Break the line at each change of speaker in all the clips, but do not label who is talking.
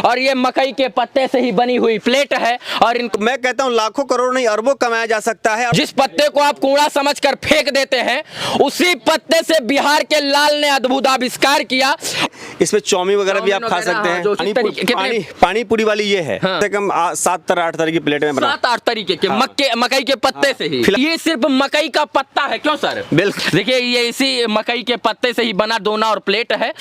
और ये मकई के पत्ते से ही बनी हुई प्लेट है। और इनको
मैं कहता हूँ लाखों करोड़ नहीं अरबों कमाया जा सकता है।
जिस पत्ते को आप कूड़ा समझकर फेंक देते हैं, उसी पत्ते से बिहार के लाल ने अद्भुत आविष्कार किया।
इसमें चौमी वगैरह भी आप खा सकते हैं। पानी पूरी वाली ये है, कम 7 तरह 8 तरह की प्लेट में बना,
7-8 तरीके के मकई के पत्ते से ही। ये सिर्फ मकई का पत्ता है क्यों सर?
बिल्कुल,
देखिए ये इसी मकई के पत्ते से ही बना दोना और प्लेट है।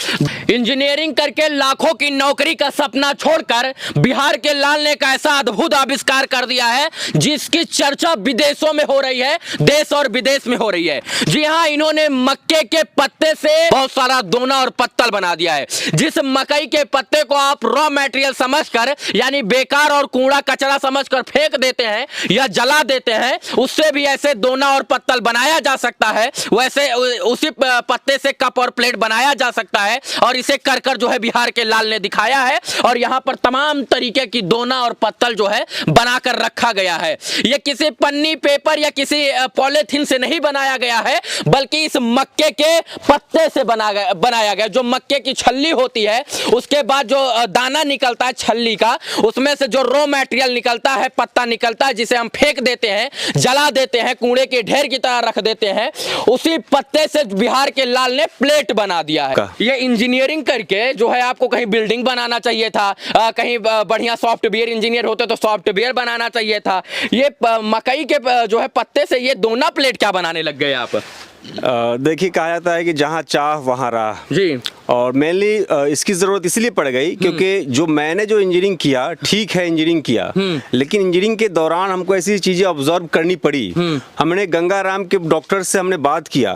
इंजीनियरिंग करके लाखों की नौकरी का सपना छोड़कर बिहार के लाल ने एक ऐसा अद्भुत आविष्कार कर दिया है जिसकी चर्चा विदेशों में हो रही है, देश और विदेश में हो रही है। जी हाँ, इन्होंने मक्के के पत्ते से बहुत सारा दोना और पत्तल बना दिया है। जिस मकई के पत्ते को आप रॉ मटेरियल समझकर, यानी बेकार और कूड़ा कचरा समझकर फेंक देते हैं या जला देते हैं, उससे भी ऐसे दोना और पत्तल बनाया जा सकता है। वैसे उसी पत्ते से कप और प्लेट बनाया जा सकता है और इसे कर कर जो है बिहार के लाल ने दिखाया है। और यहाँ पर तमाम तरीके की दोना और पत्तल जो है बनाकर रखा गया है। ये किसी पन्नी, पेपर या किसी पॉलीथीन से नहीं बनाया गया है, बल्कि इस मक्के के पत्ते से बनाया गया। जो मक्के की छल्ली होती है, उसके बाद जो दाना निकलता है छल्ली का, उसमें से जो रॉ मटेरियल निकलता है, पत्ता निकलता है, जिसे हम फेंक देते हैं, जला देते हैं, कूड़े के ढेर की तरह रख देते हैं, उसी पत्ते से बिहार के लाल ने प्लेट बना दिया है। ये इंजीनियरिंग करके जो है, आपको कहीं बिल्डिंग बनाना चाहिए था, कहीं बढ़िया सॉफ्टवेयर इंजीनियर होते तो सॉफ्टवेयर बनाना चाहिए था। ये मकई के जो है पत्ते से ये दोना प्लेट क्या बनाने लग गए आप?
देखिए, कहा जाता है कि जहाँ चाह वहाँ राह जी। और मेनली इसकी ज़रूरत इसलिए पड़ गई क्योंकि जो मैंने जो इंजीनियरिंग किया, ठीक है इंजीनियरिंग किया, लेकिन इंजीनियरिंग के दौरान हमको ऐसी चीज़ें ऑब्जर्व करनी पड़ी। हमने गंगाराम के डॉक्टर से हमने बात किया।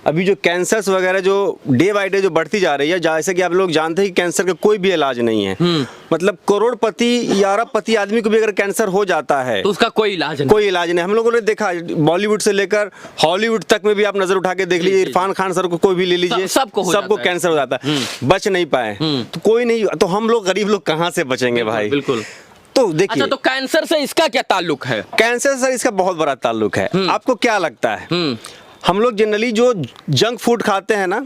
अभी जो कैंसर्स वगैरह जो डे बाई डे जो बढ़ती जा रही है, जैसे कि आप लोग जानते हैं कि कैंसर का कोई भी इलाज नहीं है। मतलब करोड़पति या अरबपति आदमी को भी अगर कैंसर हो जाता है तो
उसका कोई इलाज नहीं।
हम लोगों ने देखा, बॉलीवुड से लेकर हॉलीवुड तक में भी आप नजर उठा के देख लीजिए, इरफान खान सर को कोई भी ले लीजिए, सबको कैंसर हो जाता है, बच नहीं पाए। तो कोई नहीं, तो हम लोग गरीब लोग कहाँ से बचेंगे भाई?
बिल्कुल।
तो देखिए,
अच्छा, तो कैंसर से इसका क्या ताल्लुक है?
कैंसर से इसका बहुत बड़ा ताल्लुक है। आपको क्या लगता है, हम लोग जनरली जो जंक फूड खाते हैं ना,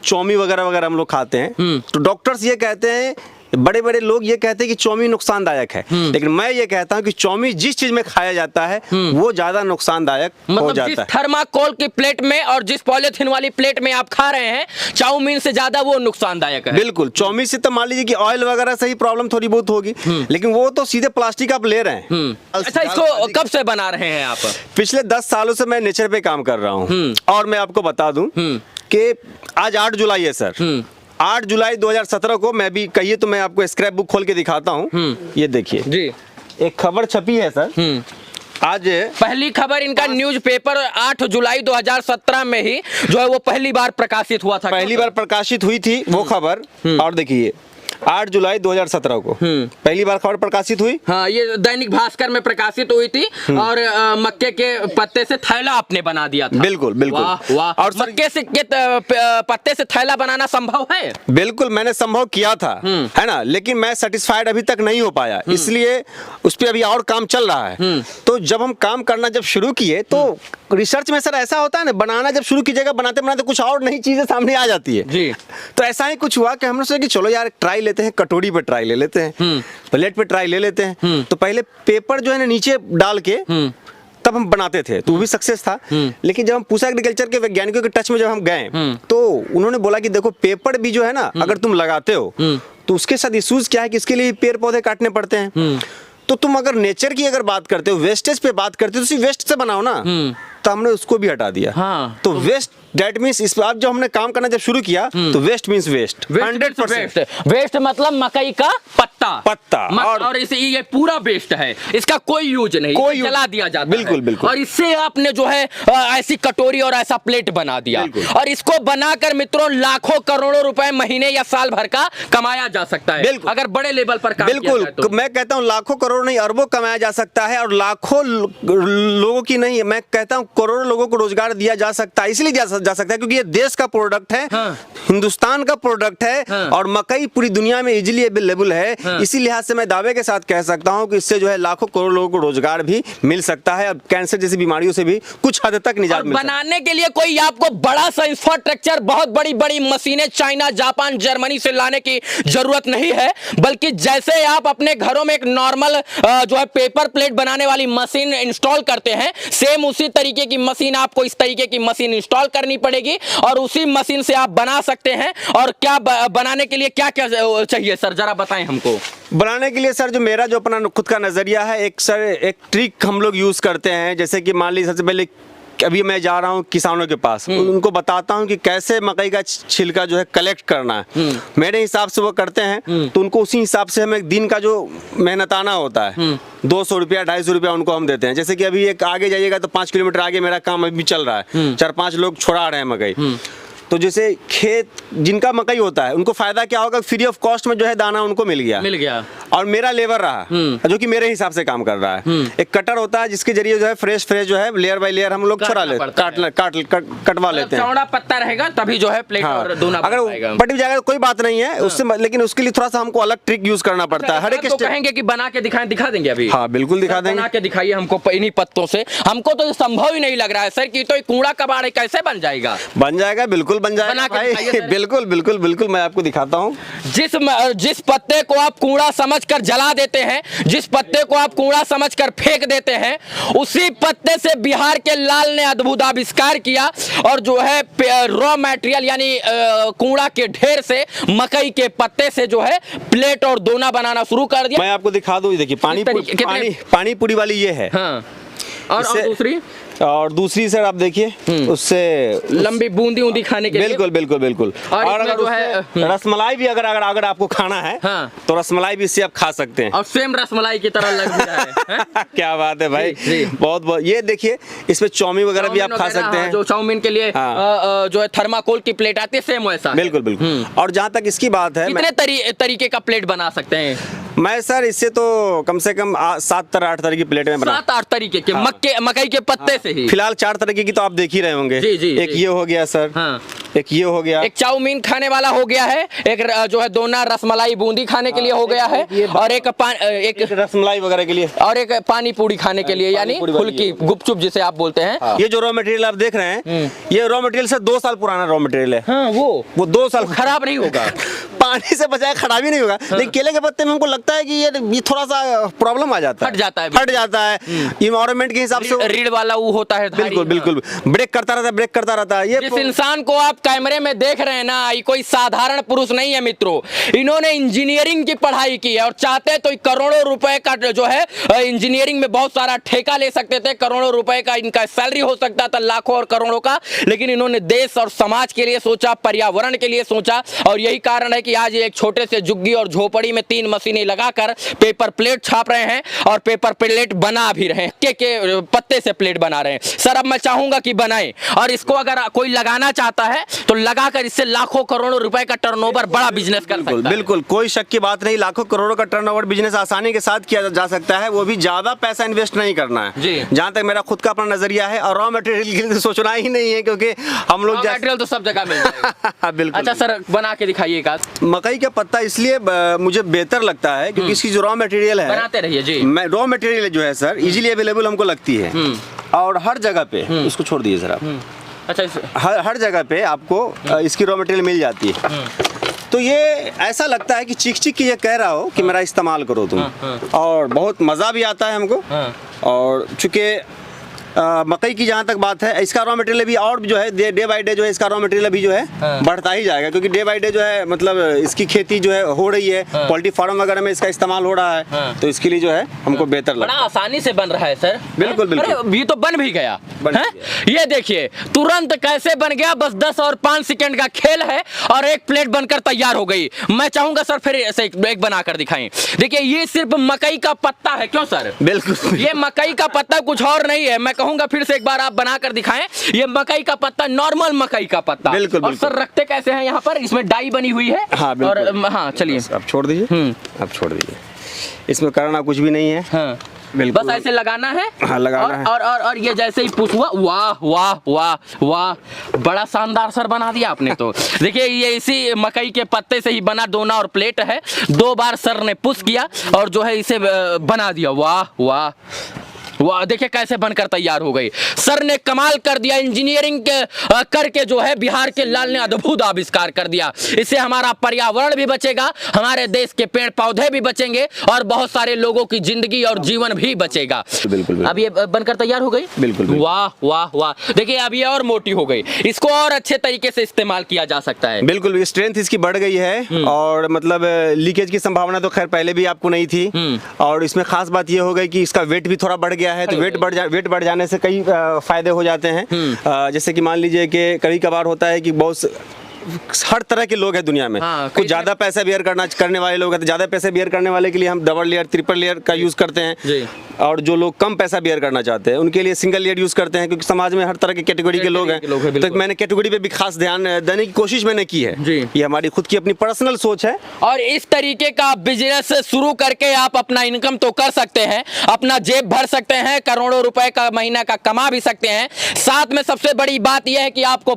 चौमी वगैरह वगैरह हम लोग खाते हैं, तो डॉक्टर्स ये कहते हैं, बड़े बड़े लोग ये कहते हैं कि चौमी नुकसानदायक है, लेकिन मैं ये कहता हूं कि चौमी जिस चीज में खाया जाता है वो ज्यादा नुकसानदायक हो जाता है।
जिस थर्माकोल की प्लेट में और जिस पॉलीथीन वाली प्लेट में आप खा रहे हैं, चाउमीन से ज्यादा वो नुकसानदायक है।
बिल्कुल, चौमी से तो मान लीजिए कि ऑयल वगैरह से ही प्रॉब्लम थोड़ी बहुत होगी, लेकिन वो तो सीधे प्लास्टिक आप ले रहे हैं।
अच्छा, इसको कब से बना रहे हैं आप?
पिछले 10 सालों से मैं नेचर पे काम कर रहा हूँ। और मैं आपको बता दूं कि आज 8 जुलाई है सर। 8 जुलाई 2017 को, मैं भी कहिए तो मैं आपको स्क्रैप बुक खोल के दिखाता हूँ। ये देखिए जी, एक खबर छपी है सर आज।
पहली खबर इनका न्यूज़पेपर 8 जुलाई 2017 में ही जो है वो पहली बार प्रकाशित हुआ था।
पहली बार प्रकाशित हुई थी वो खबर। और देखिए 8 जुलाई 2017 को पहली बार खबर प्रकाशित हुई।
हाँ, ये दैनिक भास्कर में प्रकाशित हुई थी। और मक्के के पत्ते से थैला आपने बना दिया था।
बिल्कुल बिल्कुल।
वाह वाह। और मक्के से पत्ते से थैला बनाना संभव है?
बिल्कुल, मैंने संभव किया था, है ना, लेकिन मैं सेटिस्फाइड अभी तक नहीं हो पाया, इसलिए उस पर अभी और काम चल रहा है। तो जब हम काम करना जब शुरू किए तो रिसर्च में सर ऐसा होता है ना, बनाना जब शुरू कीजिएगा, बनाते बनाते कुछ और नई चीजें सामने आ जाती है जी। तो ऐसा ही कुछ हुआ कि हमने सोचा कि चलो यार ट्राई लेते हैं, कटोरी पे ट्राई ले लेते हैं, प्लेट पे ट्राई ले लेते हैं। तो पहले पेपर जो है ना नीचे डाल के तब हम बनाते थे, तो वो भी सक्सेस था। लेकिन जब हम पूसा एग्रीकल्चर के वैज्ञानिकों के टच में जब हम गए तो उन्होंने बोला कि देखो पेपर भी जो है ना, अगर तुम लगाते हो तो उसके साथ इश्यूज क्या है कि इसके लिए पेड़ पौधे काटने पड़ते हैं। तो तुम अगर नेचर की अगर बात करते हो, वेस्टेज पे बात करते हो, तो वेस्ट से बनाओ ना। तो हमने उसको भी हटा दिया।
हाँ।
तो वेस्ट दैट मींस इस बार जब हमने काम करना जब शुरू किया तो वेस्ट मींस वेस्ट 100%।
वेस्ट मतलब मकई का पत्ता
और
ये पूरा वेस्ट है, इसका कोई यूज नहीं, कोई जला दिया जाता है।
बिल्कुल बिल्कुल।
और इससे आपने जो है ऐसी कटोरी और ऐसा प्लेट बना दिया, और इसको बनाकर मित्रों लाखों करोड़ों रुपए महीने या साल भर का कमाया जा सकता है अगर बड़े लेवल पर काम किया जाए तो।
मैं कहता हूँ लाखों करोड़ नहीं अरबों कमाया जा सकता है, और लाखों लोगों की नहीं, मैं कहता हूँ करोड़ों लोगों को रोजगार दिया जा सकता है, इसलिए दिया जा सकता है क्योंकि ये देश का प्रोडक्ट है, हिंदुस्तान का प्रोडक्ट है और मकई पूरी दुनिया में इजीली अवेलेबल है। इसी लिहाज से मैं दावे के साथ कह सकता हूं कि इससे जो है लाखों करोड़ लोगों को रोजगार भी मिल सकता है। अब कैंसर जैसी बीमारियों से भी कुछ हद तक निजात मिल सकता है।
बनाने के लिए कोई आपको बड़ा सा इंफ्रास्ट्रक्चर, बहुत बड़ी बड़ी मशीनें चाइना, जापान, जर्मनी से लाने की जरूरत नहीं है, बल्कि जैसे आप अपने घरों में एक नॉर्मल जो है पेपर प्लेट बनाने वाली मशीन इंस्टॉल करते हैं, सेम उसी तरीके की मशीन आपको इस तरीके की मशीन इंस्टॉल करनी पड़ेगी और उसी मशीन से आप बना सकते हैं। और क्या बनाने के लिए क्या क्या चाहिए सर, जरा बताएं हमको।
बनाने के लिए सर जो मेरा जो अपना खुद का नजरिया है, एक ट्रिक हम लोग यूज करते हैं। जैसे कि मान लीजिए सबसे पहले अभी मैं जा रहा हूँ किसानों के पास, उनको बताता हूँ कि कैसे मकई का छिलका जो है कलेक्ट करना है। मेरे हिसाब से वो करते हैं तो उनको उसी हिसाब से हमें दिन का जो मेहनताना होता है 200 रुपया 250 रुपया उनको हम देते हैं। जैसे कि अभी एक आगे जाइएगा तो 5 किलोमीटर आगे मेरा काम अभी चल रहा है, 4-5 लोग छोड़ा रहे हैं मकई। तो जैसे खेत जिनका मकई होता है उनको फायदा क्या होगा, फ्री ऑफ कॉस्ट में जो है दाना उनको मिल गया और मेरा लेबर रहा जो कि मेरे हिसाब से काम कर रहा है। एक कटर होता है जिसके जरिए जो है फ्रेश जो है लेयर बाय लेयर हम लोग छोड़ा लेते कटवा लेते हैं।
चौड़ा पत्ता रहेगा तभी जो है प्लेट और दोना
अगर पट भी जाएगा तो कोई बात नहीं है उससे, लेकिन उसके लिए थोड़ा सा हमको अलग ट्रिक यूज करना पड़ता है। हर एक
कहेंगे कि बना के दिखाएं, दिखा देंगे अभी।
हाँ बिल्कुल दिखा देंगे,
बना के दिखाइए हमको इन्हीं पत्तों से। हमको तो संभव ही नहीं लग रहा है सर कि तो कूड़ा कबाड़ कैसे बन जाएगा।
बन जाएगा, बिल्कुल बन जाएगा भाई, बिल्कुल बिल्कुल बिल्कुल मैं आपको दिखाता हूँ।
जिस पत्ते को आप कूड़ा समझकर जला देते हैं, जिस पत्ते को आप कूड़ा समझकर फेंक देते हैं, उसी पत्ते से बिहार के लाल ने अद्भुत आविष्कार किया और जो है रॉ मटेरियल यानी कूड़ा के ढेर से मकई के पत्ते से जो है प्लेट और दोना बनाना शुरू कर दिया।
मैं आपको दिखा दूं, देखिए पानी पूरी वाली ये है।
हाँ। और दूसरी
सर आप देखिए उससे
लंबी बूंदी खाने के
बिल्कुल
लिए।
बिल्कुल बिल्कुल। और अगर जो है रसमलाई भी अगर आपको खाना है तो रसमलाई भी इससे आप खा सकते हैं
और सेम रसमलाई की तरह लग रहा है।
क्या बात है भाई, बहुत ये देखिए इसमें चाउमीन वगैरह भी आप खा सकते हैं।
जो चाउमीन के लिए जो है थर्माकोल की प्लेट आती है सेम वैसा।
बिल्कुल बिल्कुल। और जहाँ तक इसकी बात है,
कितने तरीके का प्लेट बना सकते हैं?
मैं सर इससे तो कम से कम 7-8 तरह की प्लेट में बना।
7-8 तरीके के मकई के पत्ते से ही।
फिलहाल 4 तरीके की तो आप देख ही रहे होंगे। एक ये हो गया सर, एक ये हो गया,
एक चाउमीन खाने वाला हो गया है, एक जो है दोना रसमलाई बूंदी खाने के लिए हो गया है, और एक
रसमलाई वगैरह के लिए, और
एक पानी पूरी खाने के लिए यानी फुल्की गुपचुप जिसे आप बोलते हैं।
ये जो रॉ मटेरियल आप देख रहे हैं, ये रॉ मटेरियल से 2 साल पुराना रॉ मटेरियल है। वो 2 साल
खराब नहीं होगा,
पानी से बचाए खराब ही नहीं होगा। लेकिन केले के पत्ते में हमको लगता है कि ये थोड़ा सा प्रॉब्लम आ जाता है, फट जाता है इन्वायरमेंट के हिसाब से।
रीढ़ वाला वो होता है,
बिल्कुल बिल्कुल, ब्रेक करता रहता है। ये
जिस इंसान को आप कैमरे में देख रहे हैं ना, ये कोई साधारण पुरुष नहीं है मित्रों। इन्होंने इंजीनियरिंग की पढ़ाई की है और चाहते तो करोड़ों रुपए का जो है इंजीनियरिंग में बहुत सारा ठेका ले सकते थे, करोड़ों रुपए का इनका सैलरी हो सकता था, लाखों और करोड़ों का। लेकिन इन्होंने देश और समाज के लिए सोचा, पर्यावरण के लिए सोचा, और यही कारण है कि आज एक छोटे से झुग्गी और झोपड़ी में 3 मशीनें लगाकर पेपर प्लेट छाप रहे हैं और पेपर प्लेट बना भी रहे हैं। के पत्ते से प्लेट बना रहे हैं। सर अब मैं चाहूंगा कि बनाएं, और इसको अगर कोई लगाना चाहता है तो लगाकर इससे लाखों करोड़ों रुपए का टर्नओवर, बड़ा बिजनेस कर सकता है।
बिल्कुल कोई शक की बात नहीं, लाखों करोड़ों का टर्नओवर बिजनेस आसानी के साथ किया जा सकता है, वो भी ज्यादा पैसा इन्वेस्ट नहीं करना है। जहां तक मेरा खुद का अपना नजरिया है, और रॉ मटेरियल के लिए सोचना ही नहीं है, क्योंकि हम लोग
मटेरियल तो सब जगह मिल जाएगा। बिल्कुल। अच्छा सर बना के दिखाइएगा।
मकई का पत्ता इसलिए मुझे बेहतर लगता है क्योंकि इसकी जो रॉ मटेरियल है,
बनाते रहिए जी,
रॉ मटेरियल जो है सर इजीली अवेलेबल हमको लगती है, और हर जगह पे इसको छोड़ दीजिए सर आप। अच्छा, हर जगह पे आपको इसकी रॉ मटेरियल मिल जाती है। तो ये ऐसा लगता है कि चीख के ये कह रहा हो कि मेरा इस्तेमाल करो तुम, और बहुत मज़ा भी आता है हमको। और चूँकि मकई की जहाँ तक बात है, इसका रॉ मटेरियल भी और जो है डे बाय डे जो है इसका रॉ मटेरियल भी जो है बढ़ता ही जाएगा, क्योंकि डे बाय डे जो है मतलब इसकी खेती जो है हो रही है, पोल्ट्री फार्म वगैरह में इसका इस्तेमाल हो रहा है, तो इसके लिए जो है हमको बेहतर लगता है।
बड़ा आसानी से बन रहा है सर। बिल्कुल बिल्कुल, ये तो बन भी गया। ये देखिए तुरंत कैसे बन गया, बस 10 और 5 सेकंड का खेल है और एक प्लेट बनकर तैयार हो गई। मैं चाहूंगा सर फिर ऐसे एक बनाकर दिखाएं। देखिए ये सिर्फ मकई का पत्ता है, क्यों सर?
बिल्कुल,
ये मकई का पत्ता, कुछ और नहीं है। मैं कहूंगा फिर से एक बार आप बनाकर दिखाएं। ये मकई का पत्ता, नॉर्मल मकई का पत्ता।
बिल्कुल,
और सर रखते कैसे हैं यहाँ पर? इसमें डाई बनी हुई है।
हाँ,
और हाँ चलिए
आप छोड़ दीजिए, आप छोड़ दीजिए, इसमें करना कुछ भी नहीं है। बिल्कुल।
बस ऐसे लगाना है।
हाँ, लगाना
और,
है।
और ये जैसे ही पुश हुआ, वाह वाह वाह वाह, बड़ा शानदार सर बना दिया आपने तो। देखिए ये इसी मकई के पत्ते से ही बना दोना और प्लेट है। 2 बार सर ने पुश किया और जो है इसे बना दिया। वाह वाह वाह, देखिए कैसे बनकर तैयार हो गई। सर ने कमाल कर दिया, इंजीनियरिंग करके जो है बिहार के लाल ने अद्भुत आविष्कार कर दिया। इससे हमारा पर्यावरण भी बचेगा, हमारे देश के पेड़ पौधे भी बचेंगे और बहुत सारे लोगों की जिंदगी और जीवन भी बचेगा।
बिल्कुल।
अब ये बनकर तैयार हो गई।
बिल्कुल।
वाह वाह वाह, देखिए अब ये और मोटी हो गई, इसको और अच्छे तरीके से इस्तेमाल किया जा सकता है।
बिल्कुल, स्ट्रेंथ इसकी बढ़ गई है और मतलब लीकेज की संभावना तो खैर पहले भी आपको नहीं थी। और इसमें खास बात ये हो गई कि इसका वेट भी थोड़ा बढ़ गया है, तो वेट बढ़ जाने से कई फायदे हो जाते हैं। जैसे कि मान लीजिए कि कभी कभार होता है कि बहुत हर तरह के लोग हैं दुनिया में। कुछ ज्यादा पैसा बियर करने वाले लोग हैं, तो ज्यादा पैसे बियर करने वाले के लिए हम डबल लेयर ट्रिपल लेयर का यूज करते हैं। और जो लोग कम पैसा बियर करना चाहते हैं उनके लिए सिंगल लेयर यूज करते हैं, क्योंकि समाज में हर तरह की कैटेगरी के लोग हैं। तो मैंने कैटेगरी पे भी खास ध्यान देने की कोशिश मैंने की है। ये हमारी खुद की अपनी पर्सनल सोच है।
और इस तरीके का बिजनेस शुरू करके आप अपना इनकम तो कर सकते हैं, अपना जेब भर सकते हैं, करोड़ों रुपए का महीना का कमा भी सकते हैं। साथ में सबसे बड़ी बात यह है कि आप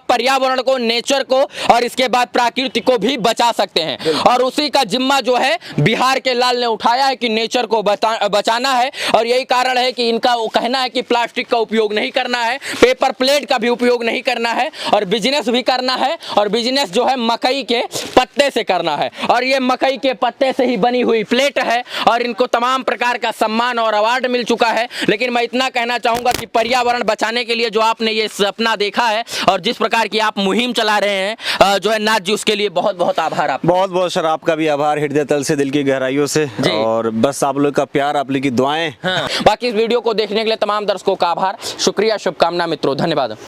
पर्यावरण को, नेचर को और इसके बाद प्रकृति को भी बचा सकते हैं। और उसी का जिम्मा जो है बिहार के लाल ने उठाया है कि नेचर को बचाना है। और यही कारण है कि इनका वो कहना है कि प्लास्टिक का उपयोग नहीं करना है, पेपर प्लेट का भी उपयोग नहीं करना है, और बिजनेस भी करना है। और बिजनेस जो है मकई के पत्ते से करना है। और ये मकई के पत्ते से ही बनी हुई प्लेट है और इनको तमाम प्रकार का सम्मान और अवार्ड मिल चुका है। लेकिन मैं इतना कहना चाहूंगा कि पर्यावरण बचाने के लिए जो आपने ये सपना देखा है और जिस प्रकार की आप मुहिम चला रहे हैं जो है नाथ जी, उसके लिए बहुत बहुत आभार। आप
बहुत बहुत सर, आपका भी आभार हृदय तल से, दिल की गहराइयों से। और बस आप लोग का प्यार, आप लोग की दुआएं।
बाकी इस वीडियो को देखने के लिए तमाम दर्शकों का आभार, शुक्रिया, शुभकामना मित्रों, धन्यवाद।